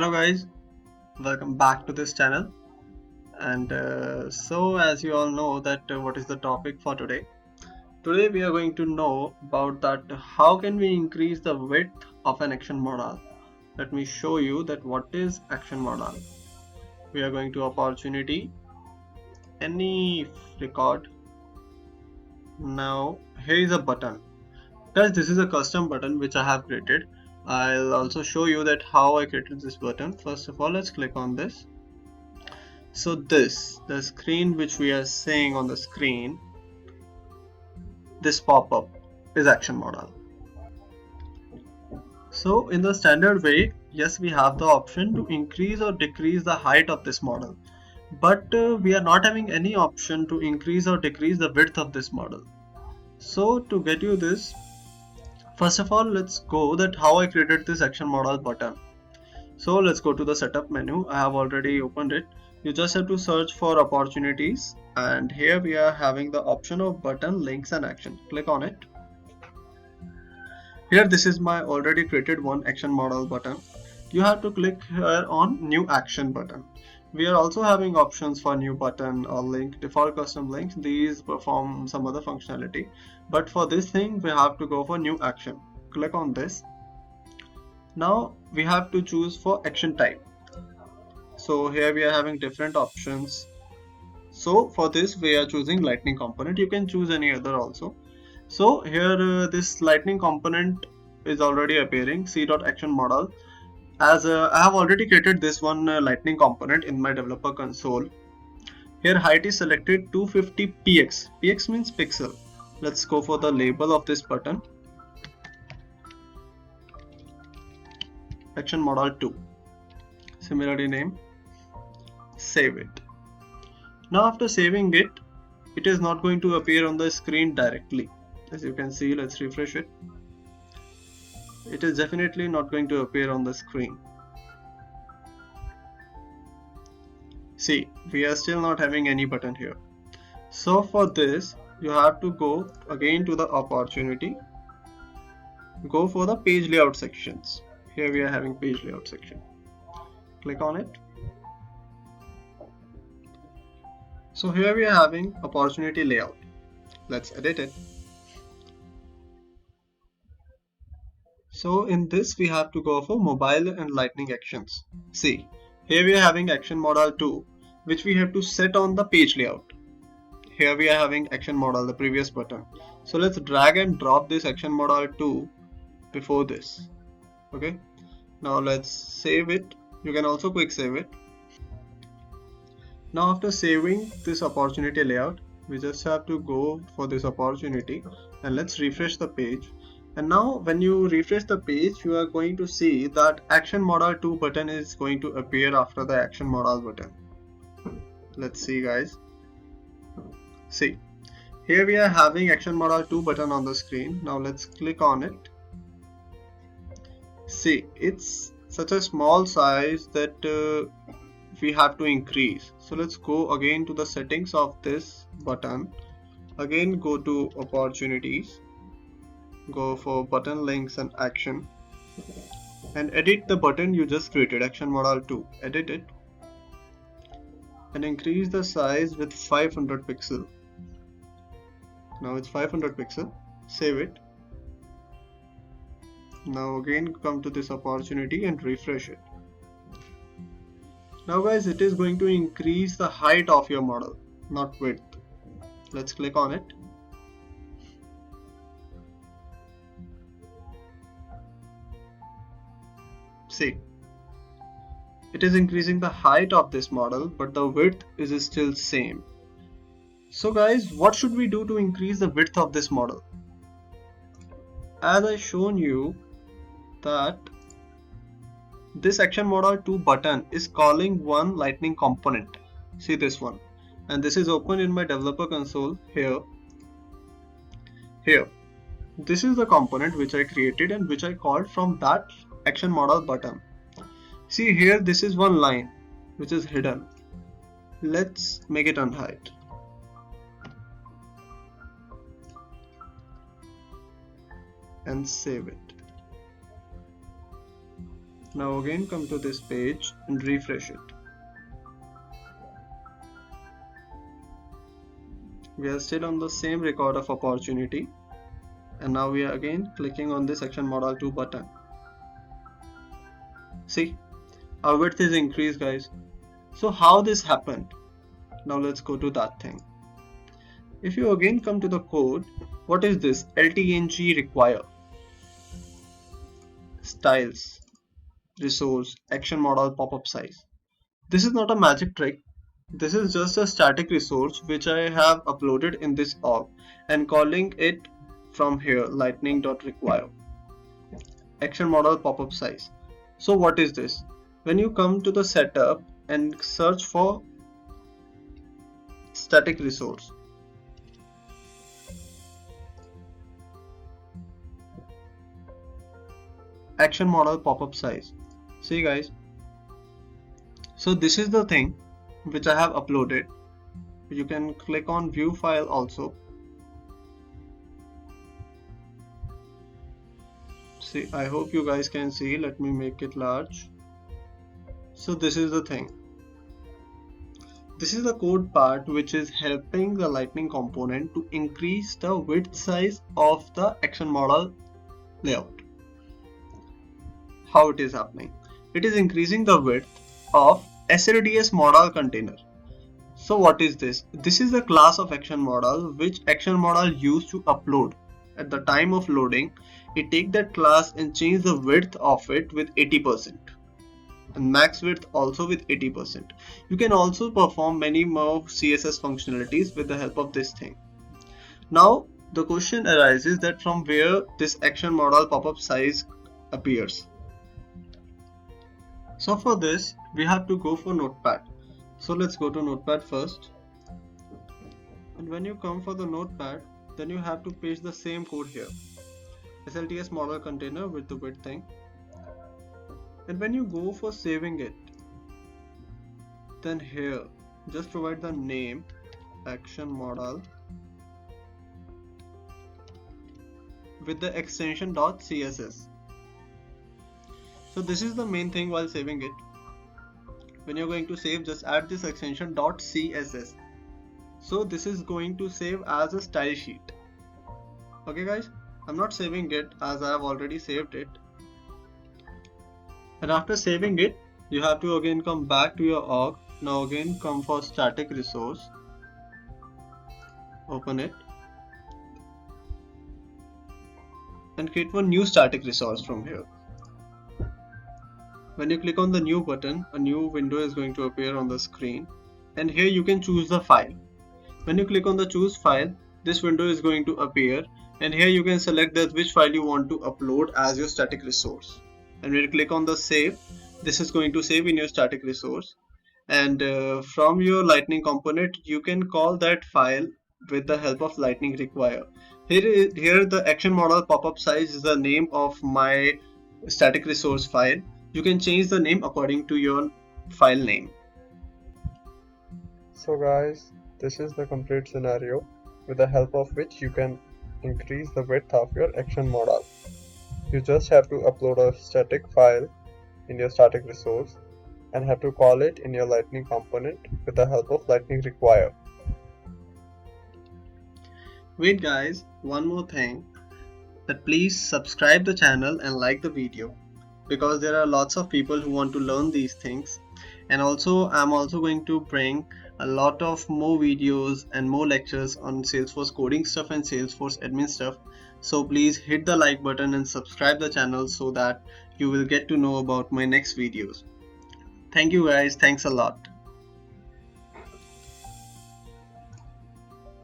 Hello guys, welcome back to this channel. And so as you all know that what is the topic for today? Today we are going to know about that how can we increase the width of an action model. Let me show you that what is action model. We are going to opportunity, any record. Now here is a button. Guys, this is a custom button which I have created. I'll also show you that how I created this button. First of all, let's click on this. So the screen which we are seeing on the screen, this pop-up is action model. So in the standard way, yes, we have the option to increase or decrease the height of this model, but we are not having any option to increase or decrease the width of this model. So to get you this, first of all, let's go that how I created this action model button. So let's go to the setup menu. I have already opened it. You just have to search for opportunities, and here we are having the option of button, links and action. Click on it. Here this is my already created one action model button. You have to click here on new action button. We are also having options for new button or link, default custom links. These perform some other functionality, but for this thing we have to go for new action. Click on this. Now we have to choose for action type. So here we are having different options. So for this we are choosing lightning component. You can choose any other also. So here this lightning component is already appearing, c.action model. As I have already created this one lightning component in my developer console. Here height is selected 250 px. Px means pixel. Let's go for the label of this button. Action model 2. Similarly name. Save it. Now after saving it, it is not going to appear on the screen directly. As you can see, let's refresh it. It is definitely not going to appear on the screen. See, we are still not having any button here. So for this, you have to go again to the opportunity. Go for the page layout sections. Here we are having page layout section. Click on it. So here we are having opportunity layout. Let's edit it. So in this we have to go for mobile and lightning actions. See, here we are having action model 2, which we have to set on the page layout. Here we are having action model, the previous button. So let's drag and drop this action model 2 before this. Okay. Now let's save it. You can also quick save it. Now after saving this opportunity layout, we just have to go for this opportunity and let's refresh the page. And now when you refresh the page, you are going to see that action model 2 button is going to appear after the action model button. Let's see guys. See, here we are having action model 2 button on the screen. Now let's click on it. See, it's such a small size that we have to increase. So let's go again to the settings of this button. Again go to opportunities. Go for button, links and action. And edit the button you just created, action model 2. Edit it. And increase the size with 500 pixel. Now it's 500 pixel. Save it. Now again come to this opportunity and refresh it. Now guys, it is going to increase the height of your model, not width. Let's click on it. See, it is increasing the height of this model, but the width is still same. So guys, what should we do to increase the width of this model? As I shown you that this action model 2 button is calling one lightning component. See this one, and this is open in my developer console here. This is the component which I created and which I called from that action model button. See here, this is one line which is hidden. Let's make it unhide. And save it. Now again come to this page and refresh it. We are still on the same record of opportunity, and now we are again clicking on this Action Model 2 button. See, our width is increased, guys. So how this happened? Now let's go to that thing. If you again come to the code, what is this? LTNG require styles resource action model pop-up size. This is not a magic trick. This is just a static resource which I have uploaded in this org and calling it from here lightning.require action model pop-up size. So what is this? When you come to the setup and search for static resource, action model pop-up size. See guys, so this is the thing which I have uploaded. You can click on view file also. See, I hope you guys can see. Let me make it large. So this is the thing. This is the code part which is helping the Lightning component to increase the width size of the action model layout. How it is happening? It is increasing the width of SLDS model container. So what is this? This is the class of action model which action model used to upload. At the time of loading, it take that class and change the width of it with 80% and max width also with 80%. You can also perform many more CSS functionalities with the help of this thing. Now the question arises that from where this action model pop-up size appears. So for this we have to go for Notepad. So let's go to Notepad first, and when you come for the Notepad, then you have to paste the same code here, SLTS model container with the width thing. And when you go for saving it, then here just provide the name action model with the extension .css. So this is the main thing while saving it. When you're going to save, just add this extension .css. So this is going to save as a style sheet. Okay guys, I'm not saving it as I have already saved it. And after saving it, you have to again come back to your org. Now again come for static resource, open it and create one new static resource from here. When you click on the new button, a new window is going to appear on the screen, and here you can choose the file. When you click on the choose file, this window is going to appear, and here you can select that which file you want to upload as your static resource. And when you click on the save, this is going to save in your static resource, and from your Lightning component you can call that file with the help of Lightning require. Here the action model pop-up size is the name of my static resource file. You can change the name according to your file name. So guys, this is the complete scenario with the help of which you can increase the width of your action model. You just have to upload a static file in your static resource and have to call it in your Lightning component with the help of Lightning require. Wait guys, one more thing, that please subscribe the channel and like the video, because there are lots of people who want to learn these things. And also I'm also going to bring a lot of more videos and more lectures on Salesforce coding stuff and Salesforce admin stuff. So please hit the like button and subscribe the channel so that you will get to know about my next videos. Thank you guys, thanks a lot.